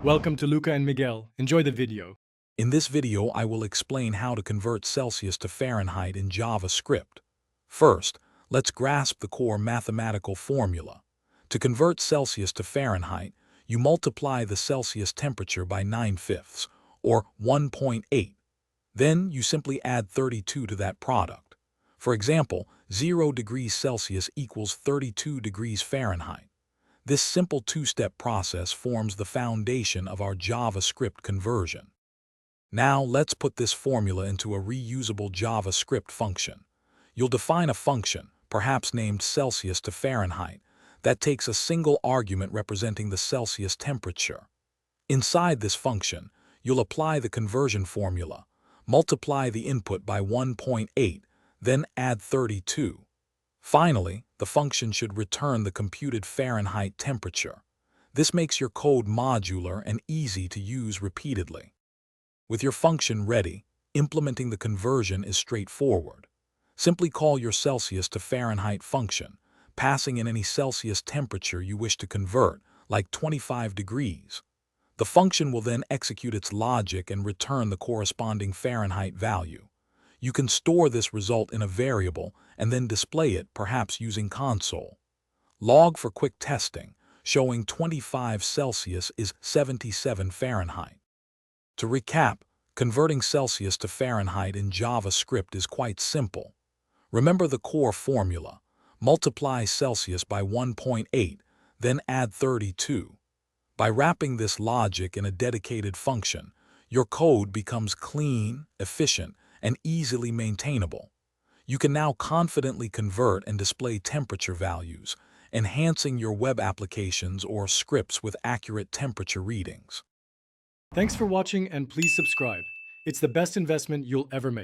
Welcome to Luca and Miguel. Enjoy the video. In this video, I will explain how to convert Celsius to Fahrenheit in JavaScript. First, let's grasp the core mathematical formula. To convert Celsius to Fahrenheit, you multiply the Celsius temperature by 9/5, or 1.8. Then you simply add 32 to that product. For example, 0 degrees Celsius equals 32 degrees Fahrenheit. This simple two-step process forms the foundation of our JavaScript conversion. Now let's put this formula into a reusable JavaScript function. You'll define a function, perhaps named Celsius to Fahrenheit, that takes a single argument representing the Celsius temperature. Inside this function, you'll apply the conversion formula, multiply the input by 1.8, then add 32. Finally, the function should return the computed Fahrenheit temperature. This makes your code modular and easy to use repeatedly. With your function ready, implementing the conversion is straightforward. Simply call your Celsius to Fahrenheit function, passing in any Celsius temperature you wish to convert, like 25 degrees. The function will then execute its logic and return the corresponding Fahrenheit value. You can store this result in a variable and then display it, perhaps using console. Log for quick testing, showing 25 Celsius is 77 Fahrenheit. To recap, converting Celsius to Fahrenheit in JavaScript is quite simple. Remember the core formula. Multiply Celsius by 1.8, then add 32. By wrapping this logic in a dedicated function, your code becomes clean, efficient, and easily maintainable. You can now confidently convert and display temperature values, enhancing your web applications or scripts with accurate temperature readings. Thanks for watching and please subscribe. It's the best investment you'll ever make.